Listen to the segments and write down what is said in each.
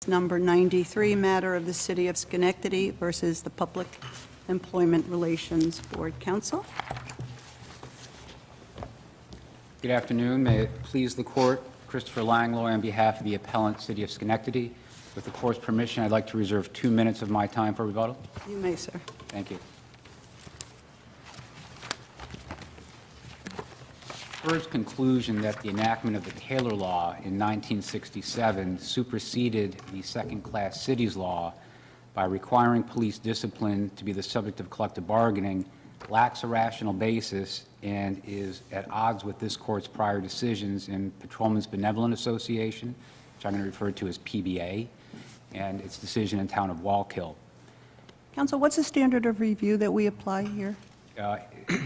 Case number 93, matter of the City of Schenectady versus the Public Employment Relations Board. Counsel? Good afternoon. May it please the Court, Christopher Langlois on behalf of the appellant, City of Schenectady. With the Court's permission, I'd like to reserve 2 minutes of my time for rebuttal. You may, sir. Thank you. PERB's conclusion that the enactment of the Taylor Law in 1967 superseded the second-class cities law by requiring police discipline to be the subject of collective bargaining lacks a rational basis and is at odds with this Court's prior decisions in Patrolmen's Benevolent Association, which I'm going to refer to as PBA, and its decision in Town of Wallkill. Counsel, what's the standard of review that we apply here?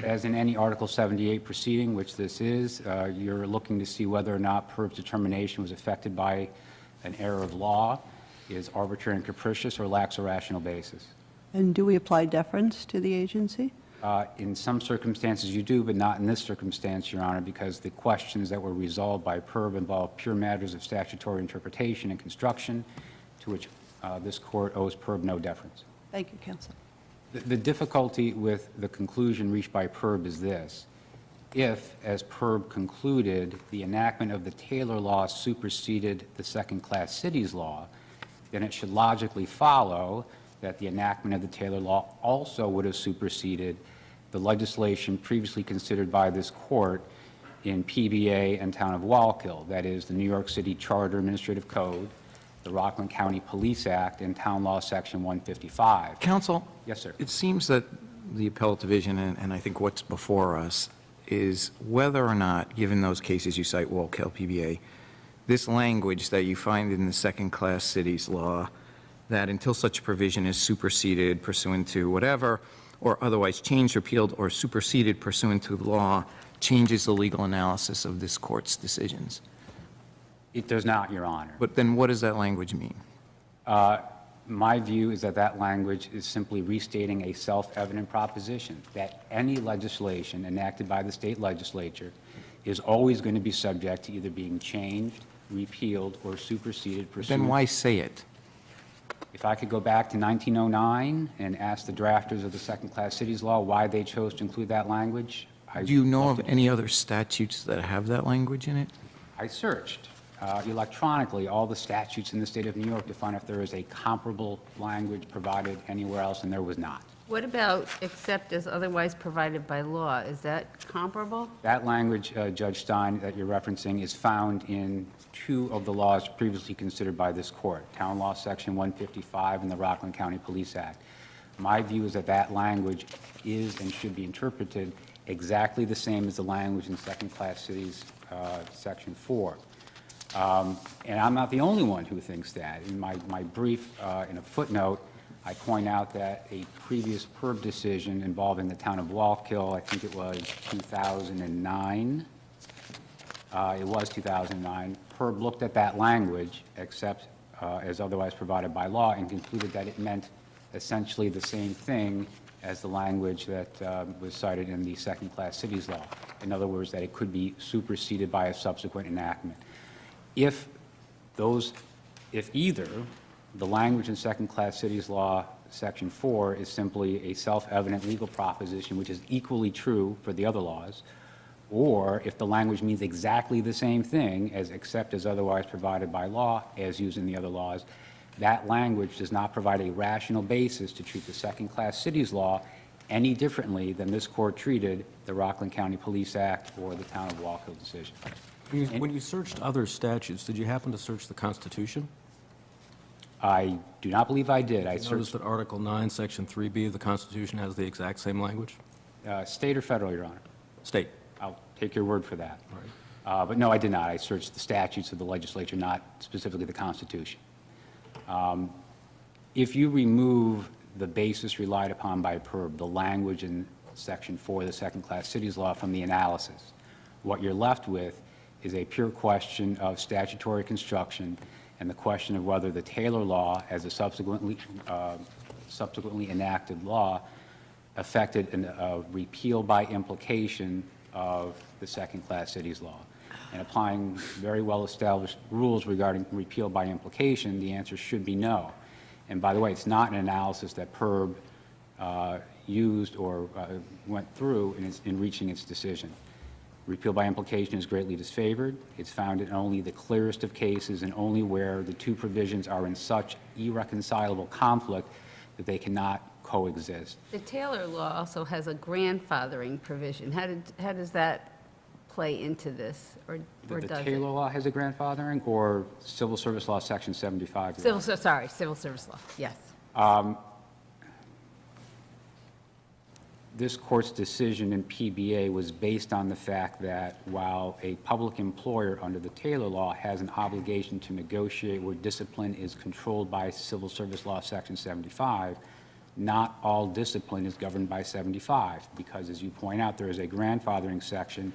As in any Article 78 proceeding, which this is, you're looking to see whether or not PERB's determination was affected by an error of law, is arbitrary and capricious, or lacks a rational basis. And do we apply deference to the agency? In some circumstances you do, but not in this circumstance, Your Honor, because the questions that were resolved by PERB involve pure matters of statutory interpretation and construction, to which this Court owes PERB no deference. Thank you, Counsel. The difficulty with the conclusion reached by PERB is this. If, as PERB concluded, the enactment of the Taylor Law superseded the second-class cities law, then it should logically follow that the enactment of the Taylor Law also would have superseded the legislation previously considered by this Court in PBA and Town of Wallkill, that is, the New York City Charter Administrative Code, the Rockland County Police Act, and Town Law Section 155. Counsel? Yes, sir. It seems that the appellate division, and I think what's before us, is whether or not, given those cases you cite, Wallkill, PBA, this language that you find in the second-class cities law, that until such provision is superseded pursuant to whatever, or otherwise changed, repealed, or superseded pursuant to the law, changes the legal analysis of this Court's decisions. It does not, Your Honor. But then what does that language mean? My view is that that language is simply restating a self-evident proposition, that any legislation enacted by the state legislature is always going to be subject to either being changed, repealed, or superseded pursuant. Then why say it? If I could go back to 1909 and ask the drafters of the second-class cities law why they chose to include that language, Do you know of any other statutes that have that language in it? I searched electronically all the statutes in the state of New York to find if there is a comparable language provided anywhere else, and there was not. What about except as otherwise provided by law? Is that comparable? That language, Judge Stein, that you're referencing is found in 2 of the laws previously considered by this Court, Town Law Section 155 and the Rockland County Police Act. My view is that that language is and should be interpreted exactly the same as the language in second-class cities Section 4. And I'm not the only one who thinks that. In my brief, in a footnote, I point out that a previous PERB decision involving the town of Wallkill, I think it was 2009, PERB looked at that language, except as otherwise provided by law, and concluded that it meant essentially the same thing as the language that was cited in the second-class cities law. In other words, that it could be superseded by a subsequent enactment. If either the language in second-class cities law Section 4 is simply a self-evident legal proposition, which is equally true for the other laws, or if the language means exactly the same thing as except as otherwise provided by law as used in the other laws, that language does not provide a rational basis to treat the second-class cities law any differently than this Court treated the Rockland County Police Act or the Town of Wallkill decision. When you searched other statutes, did you happen to search the Constitution? I do not believe I did. I Notice searched that Article 9, Section 3B of the Constitution has the exact same language? state or federal, Your Honor. State. I'll take your word for that. All right. But no, I did not. I searched the statutes of the legislature, not specifically the Constitution. If you remove the basis relied upon by PERB, the language in Section 4 of the second-class cities law from the analysis, what you're left with is a pure question of statutory construction and the question of whether the Taylor law, as a subsequently enacted law, affected a repeal by implication of the second-class cities law. and applying very well-established rules regarding repeal by implication, the answer should be no. And by the way, it's not an analysis that PERB used or went through in reaching its decision. Repeal by implication is greatly disfavored. It's found in only the clearest of cases and only where the two provisions are in such irreconcilable conflict that they cannot coexist. The Taylor law also has a grandfathering provision. How does that play into this, or The does Taylor it? law has a grandfathering, or Civil Service Law, Section 75? Civil service law, yes. This court's decision in PBA was based on the fact that while a public employer under the Taylor law has an obligation to negotiate where discipline is controlled by Civil Service Law, Section 75, not all discipline is governed by 75, because as you point out, there is a grandfathering section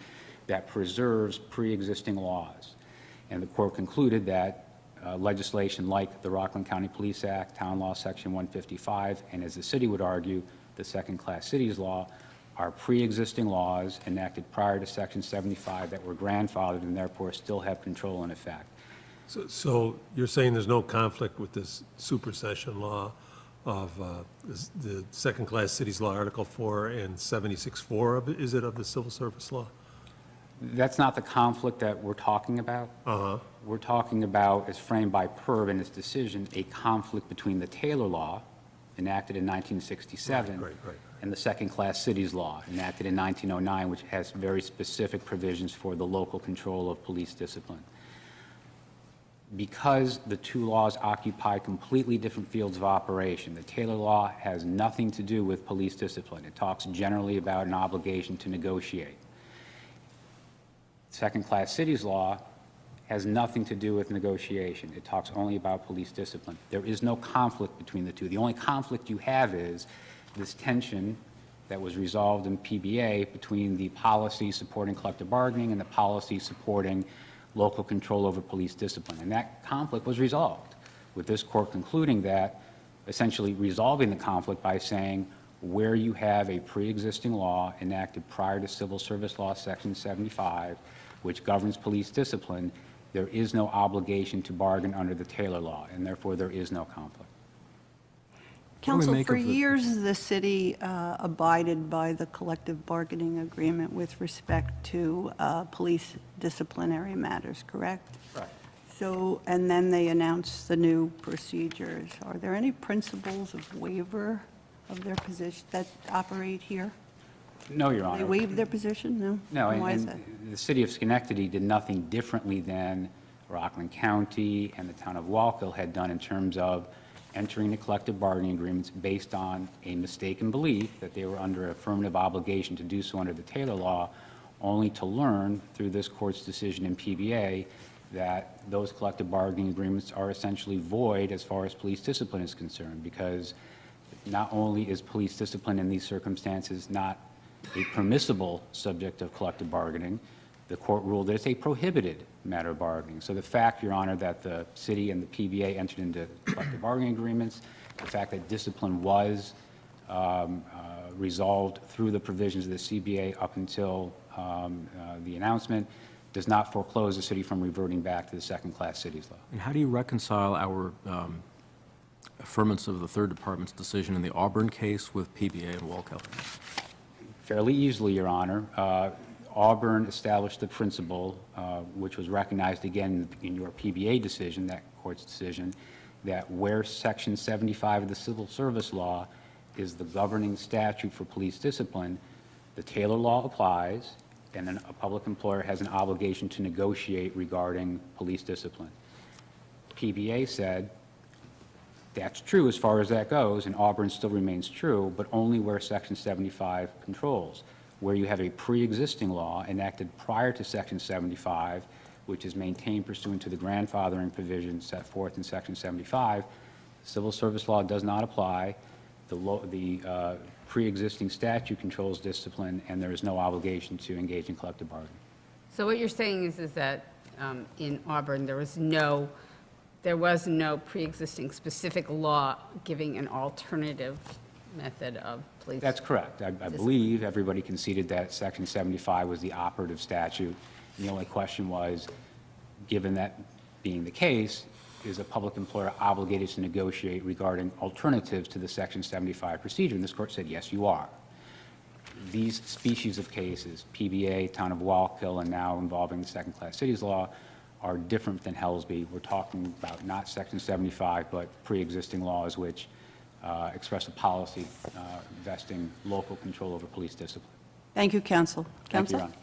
that preserves pre-existing laws. And the court concluded that legislation like the Rockland County Police Act, Town Law Section 155, and as the city would argue, the second-class cities law, are pre-existing laws enacted prior to Section 75 that were grandfathered and therefore still have control in effect. So you're saying there's no conflict with this supersession law of the second-class cities law, Article 4 and 76.4 of it, is it, of the civil service law? That's not the conflict that we're talking about. We're talking about, as framed by PERB in its decision, a conflict between the Taylor law, enacted in 1967, Right. and the second-class cities law, enacted in 1909, which has very specific provisions for the local control of police discipline. Because the two laws occupy completely different fields of operation, the Taylor law has nothing to do with police discipline. It talks generally about an obligation to negotiate. Second-class cities law has nothing to do with negotiation. It talks only about police discipline. There is no conflict between the two. The only conflict you have is this tension that was resolved in PBA between the policy supporting collective bargaining and the policy supporting local control over police discipline. And that conflict was resolved, with this court concluding that, essentially resolving the conflict by saying where you have a pre-existing law enacted prior to Civil Service Law Section 75, which governs police discipline, there is no obligation to bargain under the Taylor law, and therefore there is no conflict. Counsel, make for of the- years, the city abided by the collective bargaining agreement with respect to police disciplinary matters, correct? Right. So, and then they announced the new procedures. Are there any principles of waiver of their position that operate here? No, Your Honor. They waived their position? No? No, And why is that? and the city of Schenectady did nothing differently than Rockland County and the town of Wallkill had done in terms of entering the collective bargaining agreements based on a mistaken belief that they were under affirmative obligation to do so under the Taylor law, only to learn through this court's decision in PBA that those collective bargaining agreements are essentially void as far as police discipline is concerned, because not only is police discipline in these circumstances not a permissible subject of collective bargaining, the court ruled that it's a prohibited matter of bargaining. So the fact, Your Honor, that the city and the PBA entered into collective bargaining agreements, the fact that discipline was resolved through the provisions of the CBA up until the announcement, does not foreclose the city from reverting back to the second-class cities law. And how do you reconcile our affirmance of the third department's decision in the Auburn case with PBA and Wallkill? Fairly easily, Your Honor. Auburn established the principle, which was recognized again in your PBA decision, that court's decision, that where Section 75 of the Civil Service Law is the governing statute for police discipline, the Taylor law applies, and then a public employer has an obligation to negotiate regarding police discipline. PBA said that's true as far as that goes, and Auburn still remains true, but only where Section 75 controls. Where you have a pre-existing law enacted prior to Section 75, which is maintained pursuant to the grandfathering provisions set forth in Section 75, civil service law does not apply. The pre-existing statute controls discipline, and there is no obligation to engage in collective bargaining. So what you're saying is that in Auburn, there was no pre-existing specific law giving an alternative method of police. That's correct. I believe everybody conceded that Section 75 was the operative statute, The only question was, given that being the case, is a public employer obligated to negotiate regarding alternatives to the Section 75 procedure? And this court said, yes, you are. These species of cases, PBA, Town of Wallkill, and now involving the second-class cities law, are different than Helsby. We're talking about not Section 75, but pre-existing laws which express a policy vesting local control over police discipline. Thank you, counsel. Thank you, Counsel? Your Honor.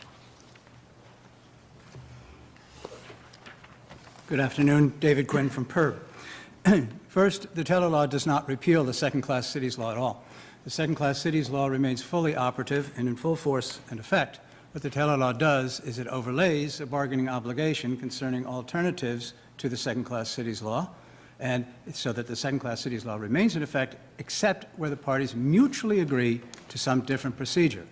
Good afternoon, David Quinn from PERB. First, the Taylor Law does not repeal the second-class cities law at all. The second-class cities law remains fully operative and in full force and effect. What the Taylor Law does is it overlays a bargaining obligation concerning alternatives to the second-class cities law, and so that the second-class cities law remains in effect except where the parties mutually agree to some different procedure.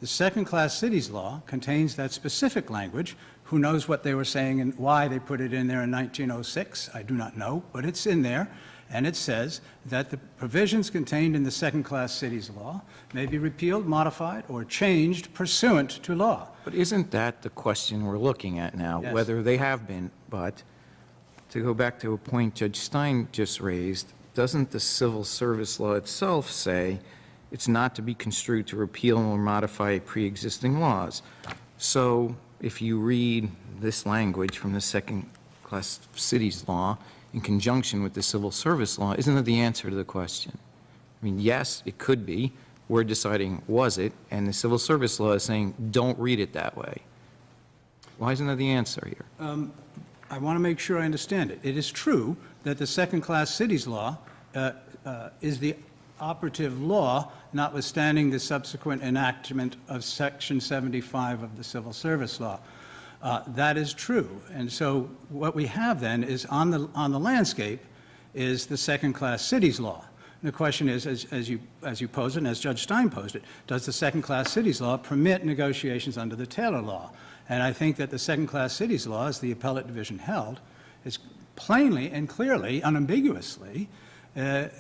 The second-class cities law contains that specific language. Who knows what they were saying and why they put it in there in 1906? I do not know, but it's in there. And it says that the provisions contained in the second-class cities law may be repealed, modified, or changed pursuant to law. But isn't that the question we're looking at now? Yes. Whether they have been, but to go back to a point Judge Stein just raised, doesn't the civil service law itself say it's not to be construed to repeal or modify pre-existing laws? So if you read this language from the second-class cities law in conjunction with the civil service law, isn't that the answer to the question? I mean, yes, it could be. We're deciding, was it? And the civil service law is saying, don't read it that way. Why isn't that the answer here? I want to make sure I understand it. It is true that the second-class cities law is the operative law, notwithstanding the subsequent enactment of Section 75 of the Civil Service Law. That is true. And so what we have then is on the landscape is the second-class cities law. And the question is, as you pose it and as Judge Stein posed it, does the second-class cities law permit negotiations under the Taylor law? And I think that the second-class cities law, as the appellate division held, is plainly and clearly, unambiguously,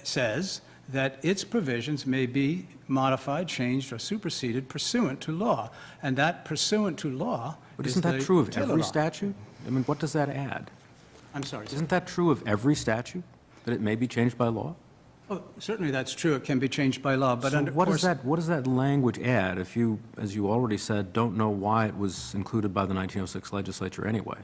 says that its provisions may be modified, changed, or superseded pursuant to law. And that pursuant to law But is isn't that the true of Taylor every law. statute? I mean, what does that add? I'm sorry. Isn't that true of every statute, that it may be changed by law? Well, certainly that's true. It can be changed by law, but So under what course, does that language add if you, as you already said, don't know why it was included by the 1906 legislature anyway?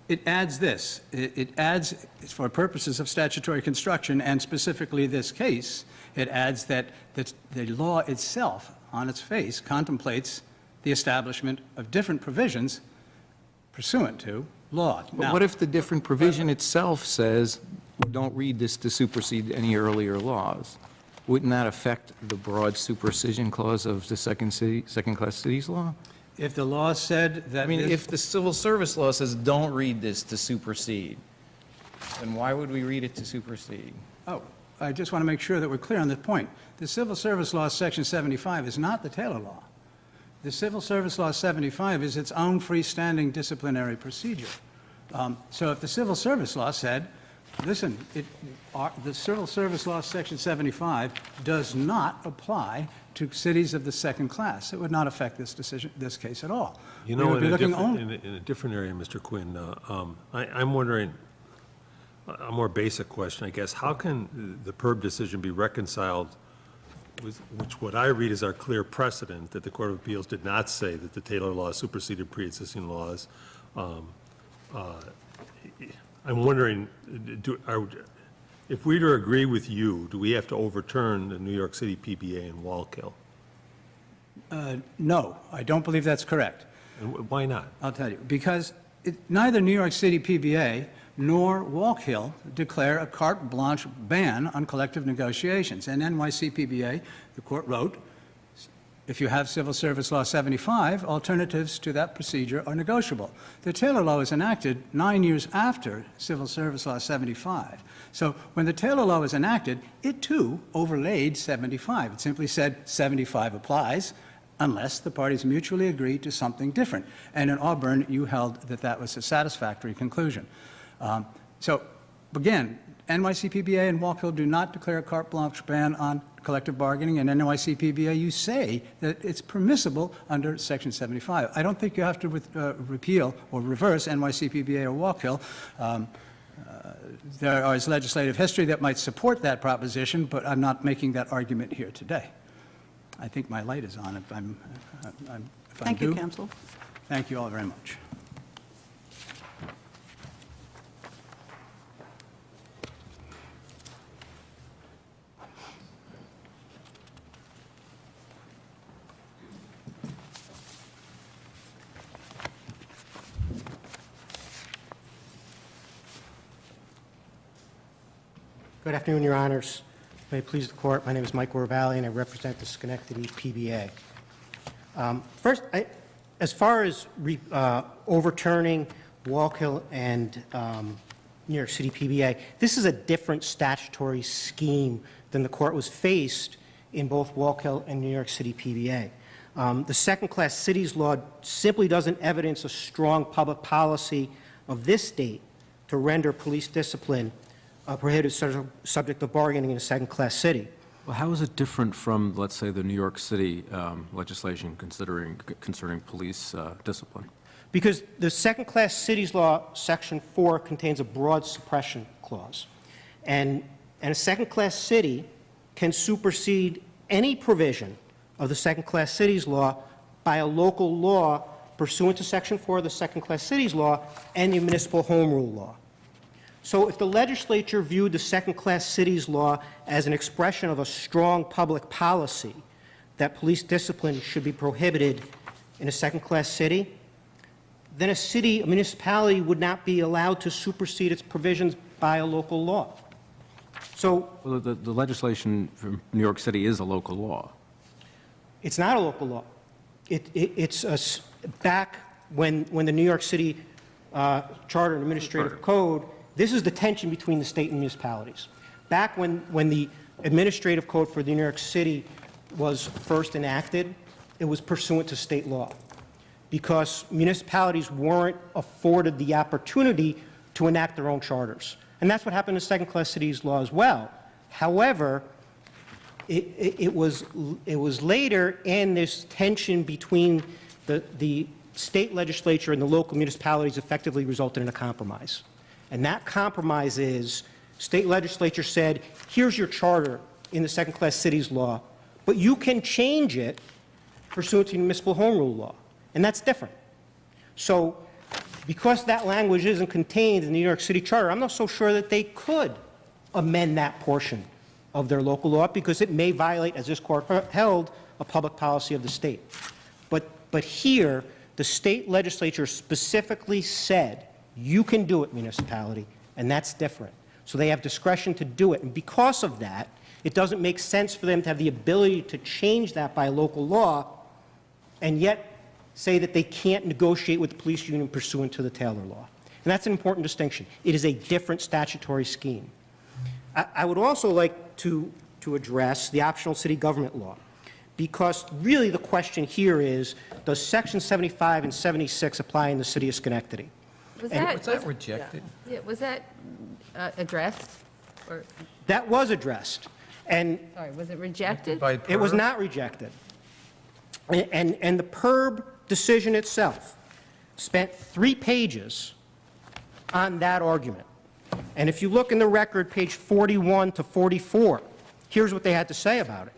it adds this. It adds, for purposes of statutory construction, and specifically this case, it adds that the law itself, on its face, contemplates the establishment of different provisions pursuant to law. But what if the different provision itself says, don't read this to supersede any earlier laws? Wouldn't that affect the broad supersession clause of the second-class cities law? If the law said that... I mean, this- if the civil service law says, don't read this to supersede, then why would we read it to supersede? Oh, I just want to make sure that we're clear on this point. The Civil Service Law, Section 75, is not the Taylor Law. The Civil Service Law 75 is its own freestanding disciplinary procedure. So if the Civil Service Law said, listen, the Civil Service Law, Section 75, does not apply to cities of the second class, it would not affect this decision, this case at all. You We know, would be in looking only- a different area, Mr. Quinn, I'm wondering, a more basic question, I guess, how can the PERB decision be reconciled with, which what I read is our clear precedent, that the Court of Appeals did not say that the Taylor Law superseded pre-existing laws? I'm wondering, if we were to agree with you, do we have to overturn the New York City PBA and Wallkill? No, I don't believe that's correct. And why not? I'll tell you, because neither New York City PBA nor Wallkill declare a carte blanche ban on collective negotiations. And NYC PBA, the court wrote, if you have Civil Service Law 75, alternatives to that procedure are negotiable. The Taylor Law was enacted 9 years after Civil Service Law 75. So when the Taylor Law was enacted, it too overlaid 75. It simply said 75 applies unless the parties mutually agree to something different. And in Auburn, you held that that was a satisfactory conclusion. So again, NYCPBA and Walk Hill do not declare a carte blanche ban on collective bargaining, and NYCPBA, you say that it's permissible under Section 75. I don't think you have to repeal or reverse NYCPBA or Walk Hill. There is legislative history that might support that proposition, but I'm not making that argument here today. I think my light is on if I'm Thank you, due. Counsel. Thank you all very much. Good afternoon, Your Honors. May it please the Court, my name is Mike Ravalli, and I represent the Schenectady PBA. First, as far as overturning Walk Hill and New York City PBA, this is a different statutory scheme than the Court was faced in both Walk Hill and New York City PBA. The second-class cities law simply doesn't evidence a strong public policy of this state to render police discipline a prohibited subject of bargaining in a second-class city. Well, how is it different from, let's say, the New York City legislation concerning police discipline? Because the second-class cities law, Section 4, contains a broad suppression clause. And a second-class city can supersede any provision of the second-class cities law by a local law pursuant to Section 4 of the second-class cities law and the municipal home rule law. So if the legislature viewed the second-class cities law as an expression of a strong public policy that police discipline should be prohibited in a second-class city, then a municipality would not be allowed to supersede its provisions by a local law. So Well, the legislation from New York City is a local law. it's not a local law. It's back when the New York City Charter and Administrative Code, this is the tension between the state and municipalities. Back when the Administrative Code for the New York City was first enacted, it was pursuant to state law because municipalities weren't afforded the opportunity to enact their own charters. And that's what happened in second-class cities law as well. However, it was later in this tension between the state legislature and the local municipalities effectively resulted in a compromise. And that compromise is state legislature said, here's your charter in the second-class cities law, but you can change it pursuant to municipal home rule law. And that's different. So because that language isn't contained in the New York City Charter, I'm not so sure that they could amend that portion of their local law because it may violate, as this court held, a public policy of the state. But here, the state legislature specifically said, you can do it, municipality, and that's different. So they have discretion to do it. And because of that, it doesn't make sense for them to have the ability to change that by local law and yet say that they can't negotiate with the police union pursuant to the Taylor law. And that's an important distinction. It is a different statutory scheme. I would also like to address the optional city government law, because really the question here is, does Section 75 and 76 apply in the city of Schenectady? Was that rejected? Yeah, was that addressed? Or, That was addressed. And sorry, was it rejected? it was not rejected. And the PERB decision itself spent 3 pages on that argument. And if you look in the record, page 41 to 44, here's what they had to say about it.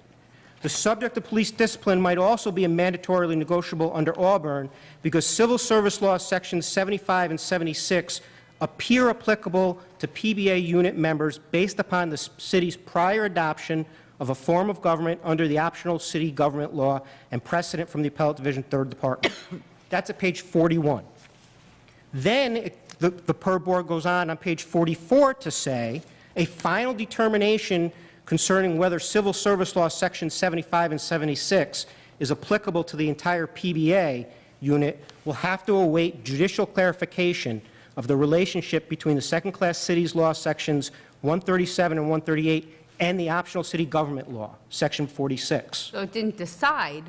The subject of police discipline might also be a mandatorily negotiable under Auburn because Civil Service Law Sections 75 and 76 appear applicable to PBA unit members based upon the city's prior adoption of a form of government under the optional city government law and precedent from the Appellate Division 3rd Department. That's at page 41. Then the PERB board goes on page 44 to say a final determination concerning whether Civil Service Law Sections 75 and 76 is applicable to the entire PBA unit will have to await judicial clarification of the relationship between the second-class cities law sections 137 and 138 and the optional city government law, section 46. So it didn't decide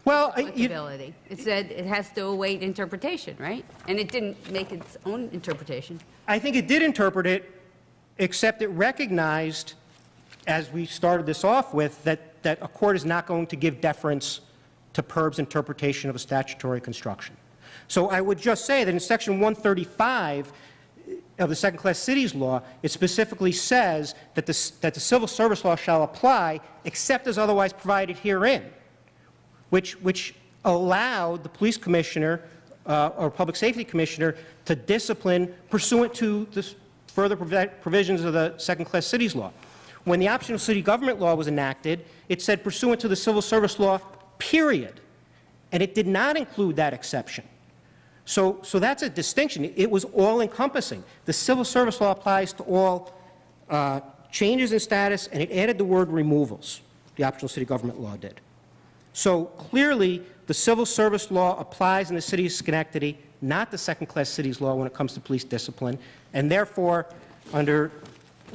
Well, applicability. It said it has to await interpretation, right? And it didn't make its own interpretation. I think it did interpret it except it recognized, as we started this off with, that a court is not going to give deference to PERB's interpretation of a statutory construction. So I would just say that in Section 135 of the second-class cities law, it specifically says that the civil service law shall apply except as otherwise provided herein, which allowed the police commissioner or public safety commissioner to discipline pursuant to the further provisions of the second-class cities law. When the optional city government law was enacted, it said pursuant to the civil service law, period. And it did not include that exception. So that's a distinction. It was all-encompassing. The civil service law applies to all changes in status, and it added the word removals. The optional city government law did. So clearly, the civil service law applies in the city of Schenectady, not the second-class cities law when it comes to police discipline, and therefore, under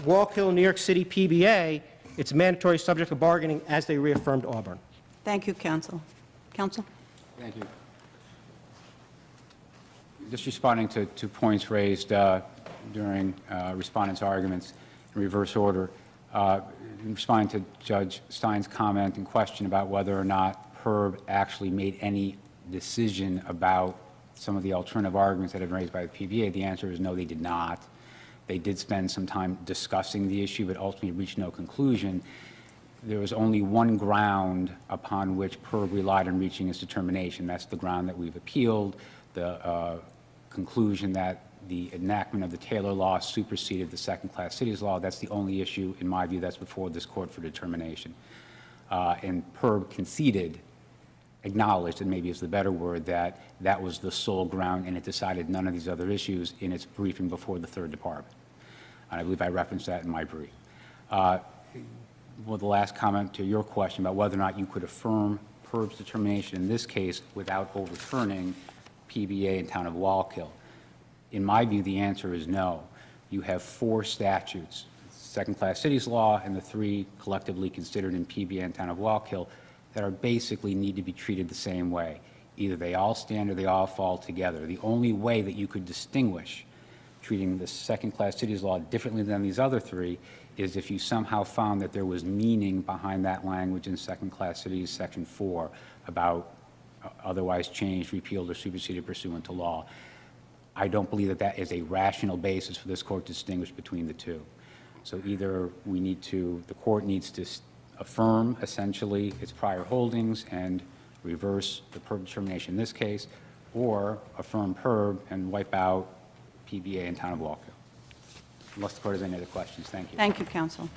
Wallkill, New York City PBA, it's mandatory subject to bargaining as they reaffirmed Auburn. Thank you, counsel. Counsel? Thank you. Just responding to points raised during respondents' arguments in reverse order, in responding to Judge Stein's comment and question about whether or not PERB actually made any decision about some of the alternative arguments that have been raised by the PBA, the answer is no, they did not. They did spend some time discussing the issue, but ultimately reached no conclusion. There was only one ground upon which PERB relied on reaching its determination. That's the ground that we've appealed, the conclusion that the enactment of the Taylor Law superseded the second-class cities law. That's the only issue, in my view, that's before this court for determination. And PERB conceded, acknowledged, and maybe is the better word, that that was the sole ground, and it decided none of these other issues in its briefing before the third department. And I believe I referenced that in my brief. Well, the last comment to your question about whether or not you could affirm PERB's determination in this case without overturning PBA in town of Wallkill. In my view, the answer is no. You have 4 statutes, second-class cities law and the 3 collectively considered in PBA in town of Wallkill, that are basically need to be treated the same way. Either they all stand or they all fall together. The only way that you could distinguish treating the second-class cities law differently than these other 3 is if you somehow found that there was meaning behind that language in second-class cities section 4 about otherwise changed, repealed, or superseded pursuant to law. I don't believe that that is a rational basis for this court to distinguish between the 2. So either we need to, the court needs to affirm essentially its prior holdings and reverse the PERB determination in this case, or affirm PERB and wipe out PBA in town of Wallkill. Unless the court has any other questions, thank you. Thank you, counsel.